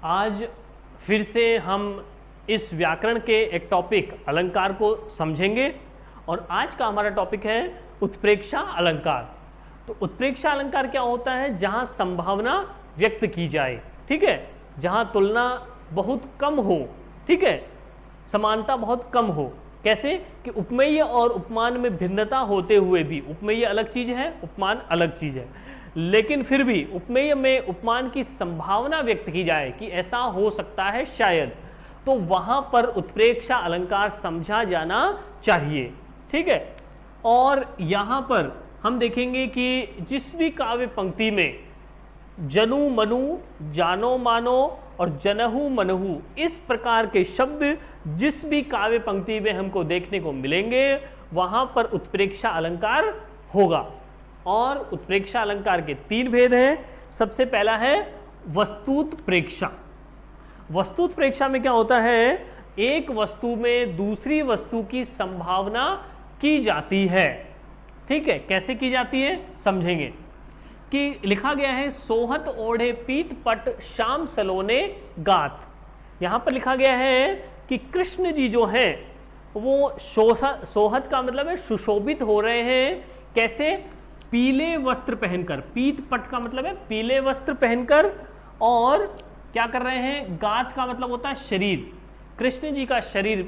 आज फिर से हम इस व्याकरण के एक टॉपिक अलंकार को समझेंगे और आज का हमारा टॉपिक है उत्प्रेक्षा अलंकार। तो उत्प्रेक्षा अलंकार क्या होता है? जहां संभावना व्यक्त की जाए, ठीक है, जहां तुलना बहुत कम हो, ठीक है, समानता बहुत कम हो। कैसे कि उपमेय और उपमान में भिन्नता होते हुए भी, उपमेय अलग चीज है, उपमान अलग चीज है, लेकिन फिर भी उपमेय में उपमान की संभावना व्यक्त की जाए कि ऐसा हो सकता है शायद, तो वहां पर उत्प्रेक्षा अलंकार समझा जाना चाहिए, ठीक है। और यहां पर हम देखेंगे कि जिस भी काव्य पंक्ति में जनु मनु, जानो मानो और जनहु मनहु इस प्रकार के शब्द जिस भी काव्य पंक्ति में हमको देखने को मिलेंगे वहां पर उत्प्रेक्षा अलंकार होगा। और उत्प्रेक्षा अलंकार के तीन भेद हैं। सबसे पहला है वस्तुत्प्रेक्षा। वस्तुत्प्रेक्षा में क्या होता है? एक वस्तु में दूसरी वस्तु की संभावना की जाती है, ठीक है। कैसे की जाती है समझेंगे कि लिखा गया है सोहत ओढ़े पीत पट श्याम सलोने गात। यहां पर लिखा गया है कि कृष्ण जी जो हैं वो सोहत का मतलब है सुशोभित हो रहे हैं। कैसे? पीले वस्त्र पहनकर, पीत पट का मतलब है पीले वस्त्र पहनकर, और क्या कर रहे हैं? गात का मतलब होता है शरीर। कृष्ण जी का शरीर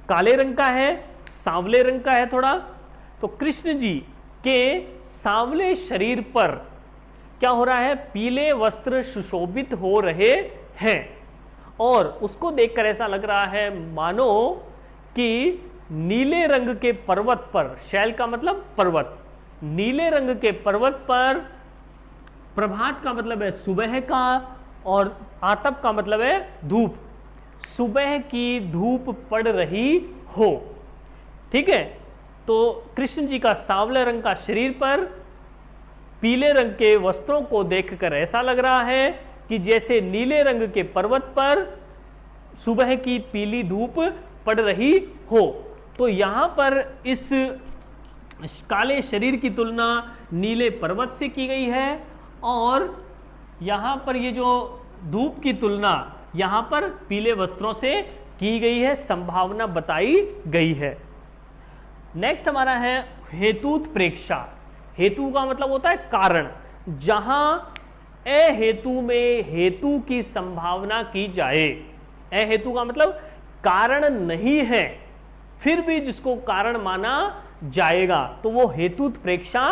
काले रंग का है, सांवले रंग का है थोड़ा, तो कृष्ण जी के सांवले शरीर पर क्या हो रहा है? पीले वस्त्र सुशोभित हो रहे हैं और उसको देखकर ऐसा लग रहा है मानो कि नीले रंग के पर्वत पर, शैल का मतलब पर्वत, नीले रंग के पर्वत पर प्रभात का मतलब है सुबह का और आतप का मतलब है धूप, सुबह की धूप पड़ रही हो, ठीक है। तो कृष्ण जी का सांवले रंग का शरीर पर पीले रंग के वस्त्रों को देखकर ऐसा लग रहा है कि जैसे नीले रंग के पर्वत पर सुबह की पीली धूप पड़ रही हो। तो यहां पर इस काले शरीर की तुलना नीले पर्वत से की गई है और यहां पर ये जो धूप की तुलना यहां पर पीले वस्त्रों से की गई है, संभावना बताई गई है। नेक्स्ट हमारा है हेतुत्प्रेक्षा। हेतु का मतलब होता है कारण। जहां अहेतु में हेतु की संभावना की जाए, अहेतु का मतलब कारण नहीं है फिर भी जिसको कारण माना जाएगा तो वो हेतुत्प्रेक्षा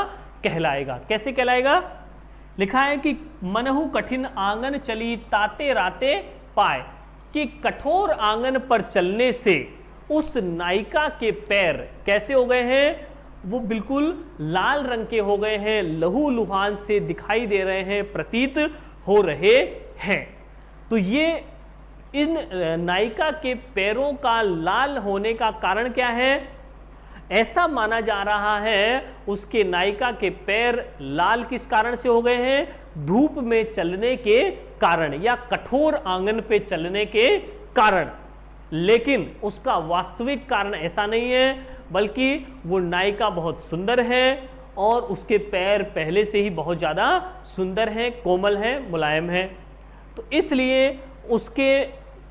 कहलाएगा। कैसे कहलाएगा? लिखा है कि मनहु कठिन आंगन चली ताते राते पाए, कि कठोर आंगन पर चलने से उस नायिका के पैर कैसे हो गए हैं? वो बिल्कुल लाल रंग के हो गए हैं, लहू लुहान से दिखाई दे रहे हैं, प्रतीत हो रहे हैं। तो ये इन नायिका के पैरों का लाल होने का कारण क्या है? ऐसा माना जा रहा है उसके नायिका के पैर लाल किस कारण से हो गए हैं? धूप में चलने के कारण या कठोर आंगन पे चलने के कारण। लेकिन उसका वास्तविक कारण ऐसा नहीं है, बल्कि वो नायिका बहुत सुंदर है और उसके पैर पहले से ही बहुत ज्यादा सुंदर हैं, कोमल हैं, मुलायम हैं। तो इसलिए उसके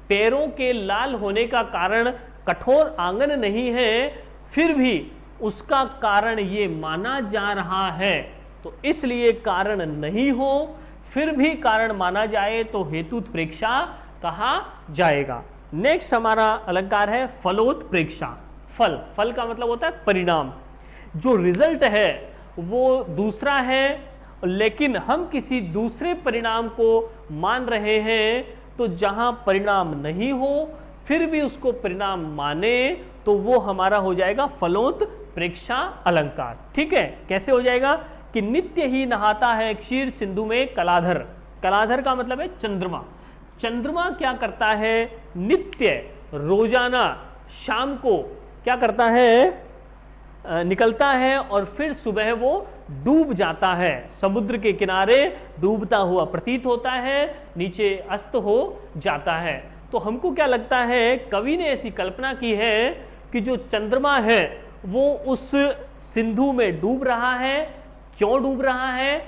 पैरों के लाल होने का कारण कठोर आंगन नहीं है, फिर भी उसका कारण ये माना जा रहा है। तो इसलिए कारण नहीं हो फिर भी कारण माना जाए तो हेतुत्प्रेक्षा कहा जाएगा। नेक्स्ट हमारा अलंकार है फलोत्प्रेक्षा। फल, फल का मतलब होता है परिणाम। जो रिजल्ट है वो दूसरा है, लेकिन हम किसी दूसरे परिणाम को मान रहे हैं, तो जहां परिणाम नहीं हो फिर भी उसको परिणाम माने तो वो हमारा हो जाएगा फलोत्प्रेक्षा अलंकार, ठीक है। कैसे हो जाएगा? कि नित्य ही नहाता है क्षीर सिंधु में कलाधर। कलाधर का मतलब है चंद्रमा। चंद्रमा क्या करता है? नित्य रोजाना शाम को क्या करता है? निकलता है और फिर सुबह वो डूब जाता है, समुद्र के किनारे डूबता हुआ प्रतीत होता है, नीचे अस्त हो जाता है। तो हमको क्या लगता है? कवि ने ऐसी कल्पना की है कि जो चंद्रमा है वो उस सिंधु में डूब रहा है। क्यों डूब रहा है?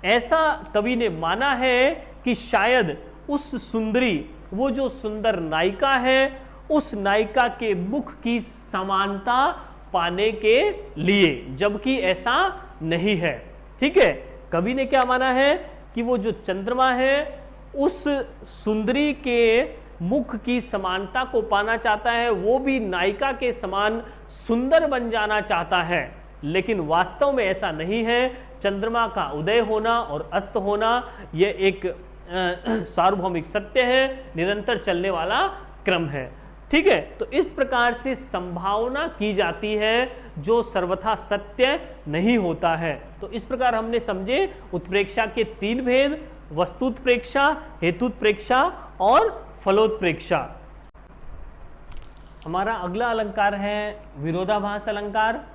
ऐसा कवि ने माना है कि शायद उस सुंदरी, वो जो सुंदर नायिका है, उस नायिका के मुख की समानता पाने के लिए, जबकि ऐसा नहीं है। ठीक है, कवि ने क्या माना है कि वो जो चंद्रमा है उस सुंदरी के मुख की समानता को पाना चाहता है, वो भी नायिका के समान सुंदर बन जाना चाहता है, लेकिन वास्तव में ऐसा नहीं है। चंद्रमा का उदय होना और अस्त होना यह एक सार्वभौमिक सत्य है, निरंतर चलने वाला क्रम है। ठीक है, तो इस प्रकार से संभावना की जाती है जो सर्वथा सत्य नहीं होता है। तो इस प्रकार हमने समझे उत्प्रेक्षा के 3 भेद, वस्तुत्प्रेक्षा, हेतुत्प्रेक्षा और फलोत्प्रेक्षा। हमारा अगला अलंकार है विरोधाभास अलंकार।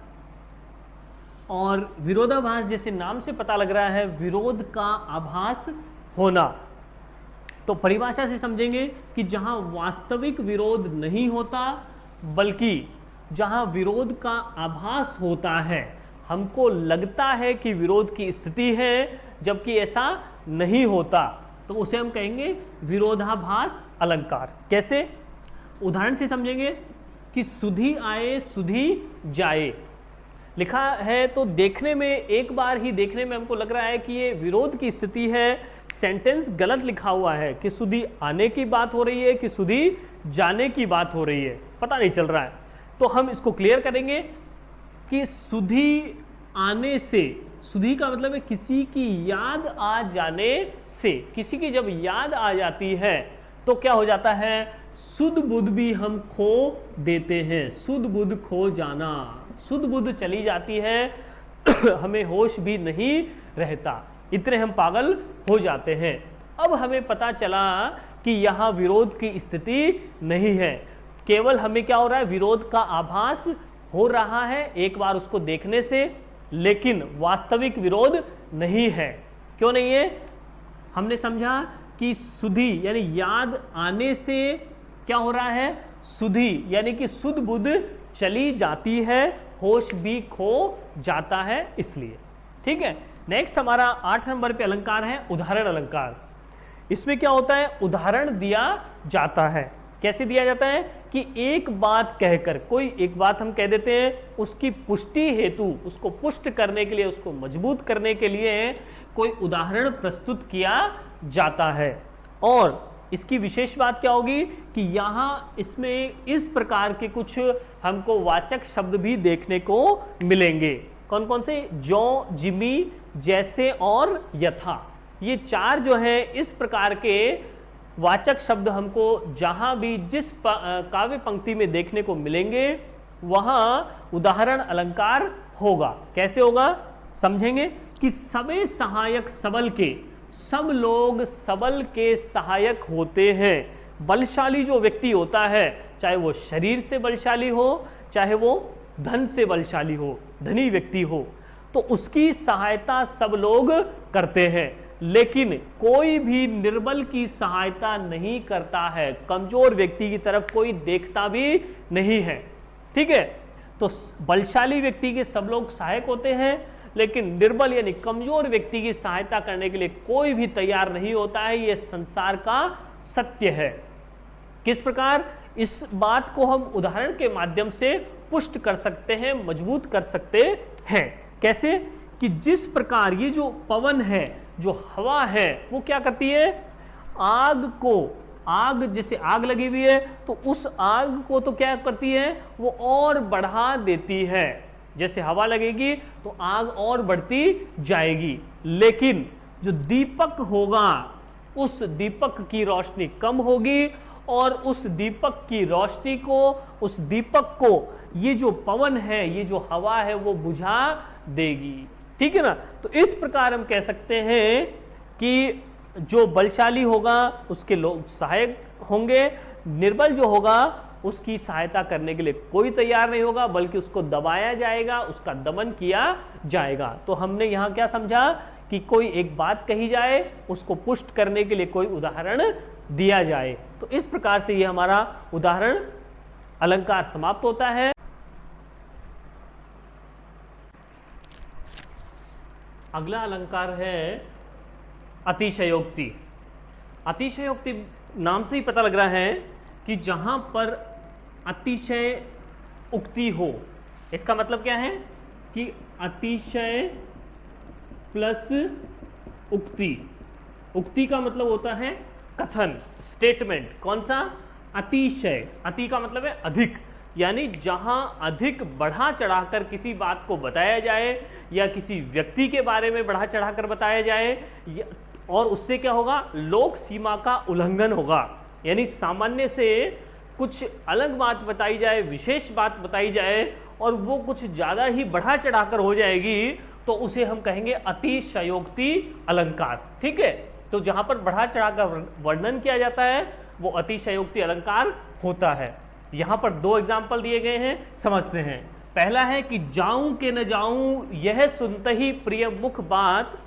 और विरोधाभास जैसे नाम से पता लग रहा है, विरोध का आभास होना। तो परिभाषा से समझेंगे कि जहां वास्तविक विरोध नहीं होता, बल्कि जहां विरोध का आभास होता है, हमको लगता है कि विरोध की स्थिति है जबकि ऐसा नहीं होता, तो उसे हम कहेंगे विरोधाभास अलंकार। कैसे? उदाहरण से समझेंगे कि सुधी आए सुधी जाए लिखा है, तो देखने में, एक बार ही देखने में हमको लग रहा है कि ये विरोध की स्थिति है। सेंटेंस गलत लिखा हुआ है कि सुधी आने की बात हो रही है कि सुधी जाने की बात हो रही है, पता नहीं चल रहा है। तो हम इसको क्लियर करेंगे कि सुधी आने से, सुधी का मतलब है किसी की याद आ जाने से। किसी की जब याद आ जाती है तो क्या हो जाता है, सुध बुध भी हम खो देते हैं। सुध बुध खो जाना, सुध बुध चली जाती है, हमें होश भी नहीं रहता, इतने हम पागल हो जाते हैं। अब हमें पता चला कि यहां विरोध की स्थिति नहीं है, केवल हमें क्या हो रहा है, विरोध का आभास हो रहा है एक बार उसको देखने से, लेकिन वास्तविक विरोध नहीं है। क्यों नहीं है? हमने समझा कि सुधी यानी याद आने से क्या हो रहा है, सुधी यानी कि सुध बुध चली जाती है, होश भी खो जाता है, इसलिए। ठीक है, नेक्स्ट हमारा 8 नंबर पे अलंकार है उदाहरण अलंकार। इसमें क्या होता है, उदाहरण दिया जाता है। कैसे दिया जाता है कि एक बात कहकर, कोई एक बात हम कह देते हैं, उसकी पुष्टि हेतु, उसको पुष्ट करने के लिए, उसको मजबूत करने के लिए कोई उदाहरण प्रस्तुत किया जाता है। और इसकी विशेष बात क्या होगी कि यहां इसमें इस प्रकार के कुछ हमको वाचक शब्द भी देखने को मिलेंगे। कौन कौन से? जो, जिमी, जैसे और यथा। ये 4 जो है इस प्रकार के वाचक शब्द हमको जहां भी जिस काव्य पंक्ति में देखने को मिलेंगे वहां उदाहरण अलंकार होगा। कैसे होगा समझेंगे कि सबे सहायक सबल के, सब लोग सबल के सहायक होते हैं। बलशाली जो व्यक्ति होता है, चाहे वो शरीर से बलशाली हो, चाहे वो धन से बलशाली हो, धनी व्यक्ति हो, तो उसकी सहायता सब लोग करते हैं, लेकिन कोई भी निर्बल की सहायता नहीं करता है। कमजोर व्यक्ति की तरफ कोई देखता भी नहीं है। ठीक है, तो बलशाली व्यक्ति के सब लोग सहायक होते हैं, लेकिन निर्बल यानी कमजोर व्यक्ति की सहायता करने के लिए कोई भी तैयार नहीं होता है। यह संसार का सत्य है। किस प्रकार? इस बात को हम उदाहरण के माध्यम से पुष्ट कर सकते हैं, मजबूत कर सकते हैं। कैसे? कि जिस प्रकार ये जो पवन है, जो हवा है, वो क्या करती है, आग को, आग जैसे आग लगी हुई है तो उस आग को तो क्या करती है, वो और बढ़ा देती है। जैसे हवा लगेगी तो आग और बढ़ती जाएगी, लेकिन जो दीपक होगा उस दीपक की रोशनी कम होगी और उस दीपक की रोशनी को, उस दीपक को ये जो पवन है, ये जो हवा है, वो बुझा देगी। ठीक है ना? तो इस प्रकार हम कह सकते हैं कि जो बलशाली होगा उसके लोग सहायक होंगे, निर्बल जो होगा उसकी सहायता करने के लिए कोई तैयार नहीं होगा, बल्कि उसको दबाया जाएगा, उसका दमन किया जाएगा। तो हमने यहां क्या समझा कि कोई एक बात कही जाए, उसको पुष्ट करने के लिए कोई उदाहरण दिया जाए। तो इस प्रकार से ये हमारा उदाहरण अलंकार समाप्त होता है। अगला अलंकार है अतिशयोक्ति। अतिशयोक्ति नाम से ही पता लग रहा है कि जहां पर अतिशय उक्ति हो। इसका मतलब क्या है कि अतिशय प्लस उक्ति। उक्ति का मतलब होता है कथन, स्टेटमेंट। कौन सा? अतिशय। अति का मतलब है अधिक, यानी जहां अधिक बढ़ा चढ़ाकर किसी बात को बताया जाए या किसी व्यक्ति के बारे में बढ़ा चढ़ाकर बताया जाए, और उससे क्या होगा? लोक सीमा का उल्लंघन होगा। यानी सामान्य से कुछ अलग बात बताई जाए, विशेष बात बताई जाए, और वो कुछ ज्यादा ही बढ़ा चढ़ाकर हो जाएगी, तो उसे हम कहेंगे अतिशयोक्ति अलंकार। ठीक है, तो जहां पर बढ़ा चढ़ाकर वर्णन किया जाता है वो अतिशयोक्ति अलंकार होता है। यहां पर दो एग्जाम्पल दिए गए हैं, समझते हैं। पहला है कि जाऊं के न जाऊं यह सुनते ही प्रिय मुख बात,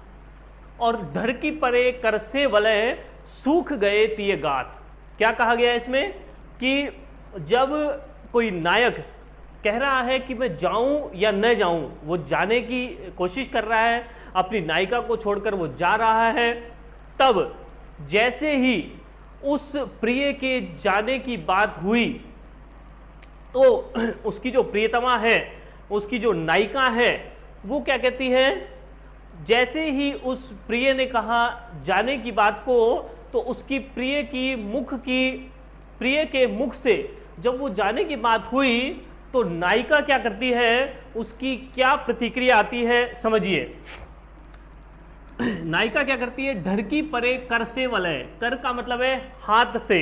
और धर की परे कर से वलय सूख गए तिय गात। क्या कहा गया इसमें कि जब कोई नायक कह रहा है कि मैं जाऊं या न जाऊं, वो जाने की कोशिश कर रहा है, अपनी नायिका को छोड़कर वो जा रहा है, तब जैसे ही उस प्रिय के जाने की बात हुई तो उसकी जो प्रियतमा है, उसकी जो नायिका है, वो क्या कहती है? जैसे ही उस प्रिय ने कहा जाने की बात को, तो उसकी प्रिय के मुख से जब वो जाने की बात हुई तो नायिका क्या करती है, उसकी क्या प्रतिक्रिया आती है, समझिए। नायिका क्या करती है? धर की परे कर से वलय। कर का मतलब है हाथ से,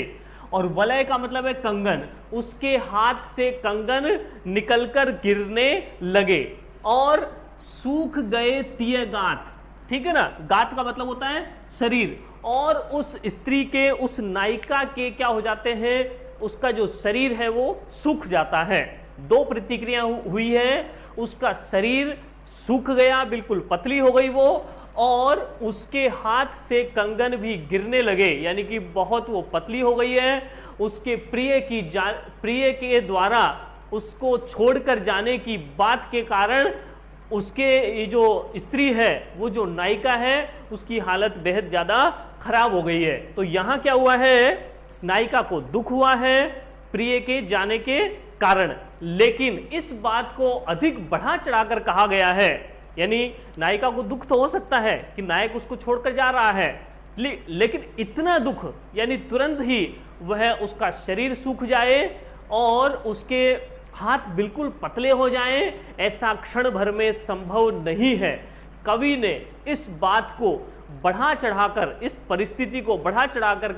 और वलय का मतलब है कंगन। उसके हाथ से कंगन निकलकर गिरने लगे और सूख गए तिय गात। ठीक है ना? गात का मतलब होता है शरीर, और उस स्त्री के, उस नायिका के क्या हो जाते हैं? उसका जो शरीर है वो सूख जाता है। दो प्रतिक्रिया हुई है, उसका शरीर सूख गया, बिल्कुल पतली हो गई वो, और उसके हाथ से कंगन भी गिरने लगे, यानी कि बहुत वो पतली हो गई है। उसके प्रिय के द्वारा उसको छोड़कर जाने की बात के कारण उसके ये जो स्त्री है, वो जो नायिका है, उसकी हालत बेहद ज्यादा खराब हो गई है। तो यहां क्या हुआ है? नायिका को दुख हुआ है प्रिय के जाने के कारण, लेकिन इस बात को अधिक बढ़ा चढ़ाकर कहा गया है। यानी नायिका को दुख तो हो सकता है कि नायक उसको छोड़कर जा रहा है, लेकिन इतना दुख, यानी तुरंत ही वह उसका शरीर सूख जाए और उसके हाथ बिल्कुल पतले हो जाएं, ऐसा क्षण भर में संभव नहीं है। कवि ने इस बात को बढ़ा चढ़ाकर, इस परिस्थिति को बढ़ा चढ़ाकर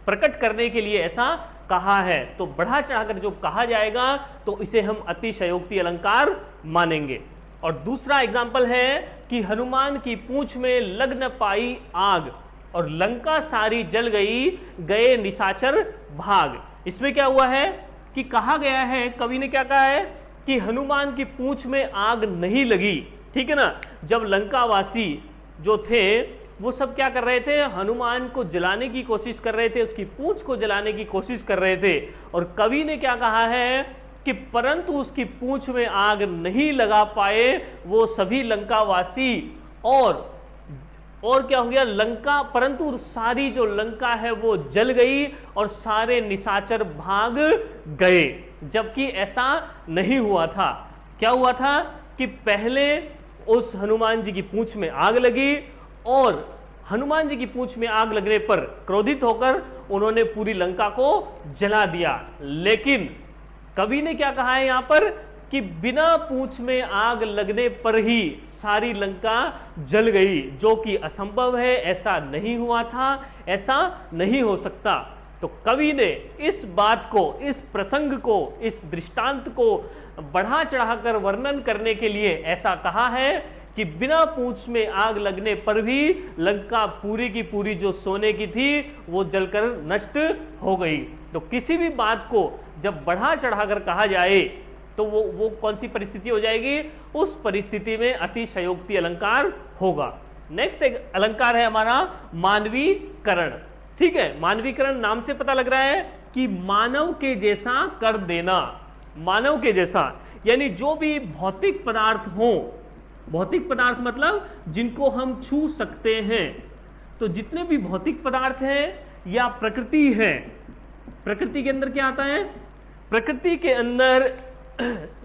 प्रकट करने के लिए ऐसा कहा है। तो बढ़ा चढ़ाकर जो कहा जाएगा तो इसे हम अतिशयोक्ति अलंकार मानेंगे। और दूसरा एग्जाम्पल है कि हनुमान की पूंछ में लग न पाई आग, और लंका सारी जल गई, गए निशाचर भाग। इसमें क्या हुआ है कि कहा गया है, कवि ने क्या कहा है कि हनुमान की पूंछ में आग नहीं लगी। ठीक है ना? जब लंकावासी जो थे वो सब क्या कर रहे थे? हनुमान को जलाने की कोशिश कर रहे थे, उसकी पूंछ को जलाने की कोशिश कर रहे थे। और कवि ने क्या कहा है कि परंतु उसकी पूंछ में आग नहीं लगा पाए वो सभी लंकावासी, और क्या हो गया? लंका, परंतु सारी जो लंका है वो जल गई और सारे निशाचर भाग गए। जबकि ऐसा नहीं हुआ था। क्या हुआ था कि पहले उस हनुमान जी की पूंछ में आग लगी, और हनुमान जी की पूंछ में आग लगने पर क्रोधित होकर उन्होंने पूरी लंका को जला दिया। लेकिन कवि ने क्या कहा है यहां पर कि बिना पूंछ में आग लगने पर ही सारी लंका जल गई, जो कि असंभव है, ऐसा नहीं हुआ था, ऐसा नहीं हो सकता। तो कवि ने इस बात को, इस प्रसंग को, इस दृष्टांत को बढ़ा चढ़ाकर वर्णन करने के लिए ऐसा कहा है कि बिना पूंछ में आग लगने पर भी लंका पूरी की पूरी जो सोने की थी वो जलकर नष्ट हो गई। तो किसी भी बात को जब बढ़ा चढ़ाकर कहा जाए तो वो कौन सी परिस्थिति हो जाएगी? उस परिस्थिति में अतिशयोक्ति अलंकार होगा। नेक्स्ट एक अलंकार है हमारा मानवीकरण। ठीक है, मानवीकरण नाम से पता लग रहा है कि मानव के जैसा कर देना। मानव के जैसा यानी जो भी भौतिक पदार्थ हो, भौतिक पदार्थ मतलब जिनको हम छू सकते हैं, तो जितने भी भौतिक पदार्थ हैं या प्रकृति है, प्रकृति के अंदर क्या आता है? प्रकृति के अंदर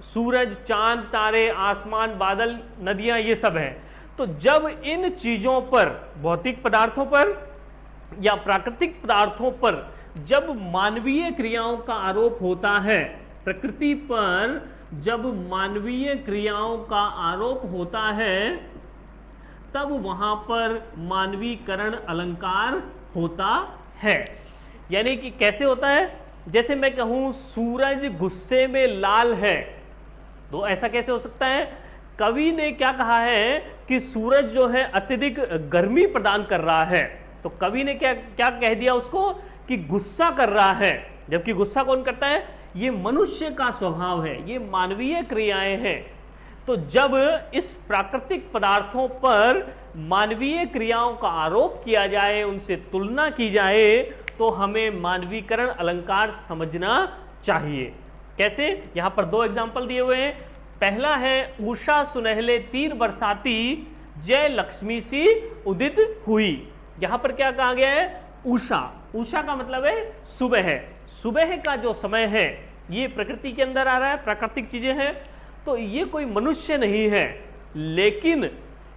सूरज, चांद, तारे, आसमान, बादल, नदियां, ये सब है। तो जब इन चीजों पर, भौतिक पदार्थों पर या प्राकृतिक पदार्थों पर जब मानवीय क्रियाओं का आरोप होता है, प्रकृति पर जब मानवीय क्रियाओं का आरोप होता है, तब वहां पर मानवीकरण अलंकार होता है। यानी कि कैसे होता है? जैसे मैं कहूं सूरज गुस्से में लाल है, तो ऐसा कैसे हो सकता है? कवि ने क्या कहा है कि सूरज जो है अत्यधिक गर्मी प्रदान कर रहा है, तो कवि ने क्या क्या कह दिया उसको कि गुस्सा कर रहा है। जबकि गुस्सा कौन करता है? ये मनुष्य का स्वभाव है, ये मानवीय क्रियाएं हैं। तो जब इस प्राकृतिक पदार्थों पर मानवीय क्रियाओं का आरोप किया जाए, उनसे तुलना की जाए, तो हमें मानवीकरण अलंकार समझना चाहिए। कैसे? यहां पर दो एग्जाम्पल दिए हुए हैं। पहला है उषा सुनहले तीर बरसाती, जय लक्ष्मी सी उदित हुई। यहां पर क्या कहा गया है? उषा। उषा का मतलब है सुबह है। सुबह का जो समय है ये प्रकृति के अंदर आ रहा है, प्राकृतिक चीजें हैं। तो ये कोई मनुष्य नहीं है, लेकिन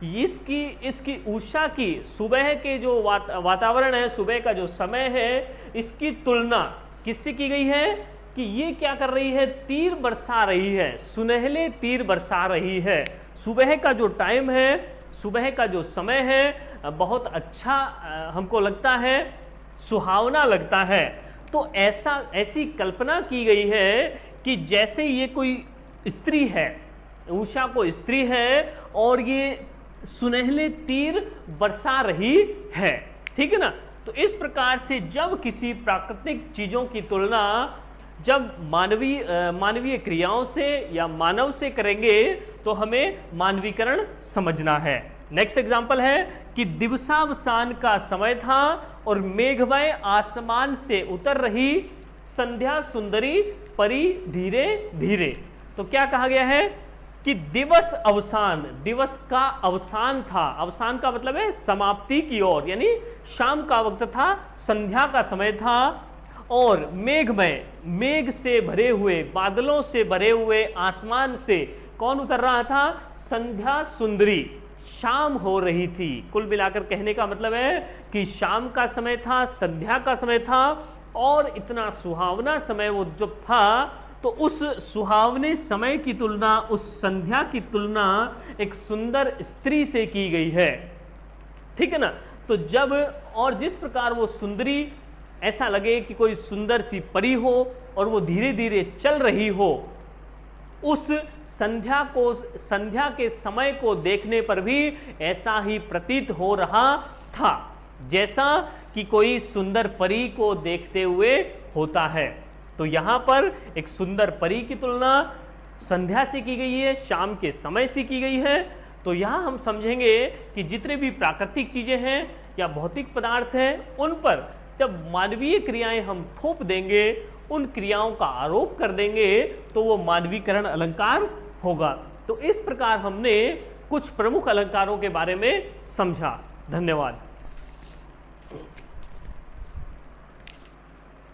इसकी उषा की, सुबह के जो वातावरण है, सुबह का जो समय है, इसकी तुलना किससे की गई है? कि ये क्या कर रही है? तीर बरसा रही है, सुनहले तीर बरसा रही है। सुबह का जो टाइम है, सुबह का जो समय है, बहुत अच्छा हमको लगता है, सुहावना लगता है। तो ऐसी कल्पना की गई है कि जैसे ये कोई स्त्री है, उषा को स्त्री है और ये सुनहले तीर बरसा रही है। ठीक है ना? तो इस प्रकार से जब किसी प्राकृतिक चीजों की तुलना जब मानवीय क्रियाओं से या मानव से करेंगे, तो हमें मानवीकरण समझना है। नेक्स्ट एग्जांपल है कि दिवसावसान का समय था और मेघमय आसमान से उतर रही, संध्या सुंदरी परी धीरे धीरे। तो क्या कहा गया है कि दिवस अवसान, दिवस का अवसान था। अवसान का मतलब है समाप्ति की ओर, यानी शाम का वक्त था, संध्या का समय था। और मेघमय, मेघ से भरे हुए, बादलों से भरे हुए आसमान से कौन उतर रहा था? संध्या सुंदरी, शाम हो रही थी। कुल मिलाकर कहने का मतलब है कि शाम का समय था, संध्या का समय था, और इतना सुहावना समय वो जब था, तो उस सुहावने समय की तुलना, उस संध्या की तुलना एक सुंदर स्त्री से की गई है। ठीक है ना? तो जब और जिस प्रकार वो सुंदरी, ऐसा लगे कि कोई सुंदर सी परी हो और वो धीरे धीरे चल रही हो, उस संध्या के समय को देखने पर भी ऐसा ही प्रतीत हो रहा था, जैसा कि कोई सुंदर परी को देखते हुए होता है। तो यहां पर एक सुंदर परी की तुलना संध्या से की गई है, शाम के समय से की गई है। तो यहां हम समझेंगे कि जितने भी प्राकृतिक चीजें हैं या भौतिक पदार्थ हैं, उन पर जब मानवीय क्रियाएं हम थोप देंगे, उन क्रियाओं का आरोप कर देंगे, तो वो मानवीकरण अलंकार होगा। तो इस प्रकार हमने कुछ प्रमुख अलंकारों के बारे में समझा। धन्यवाद।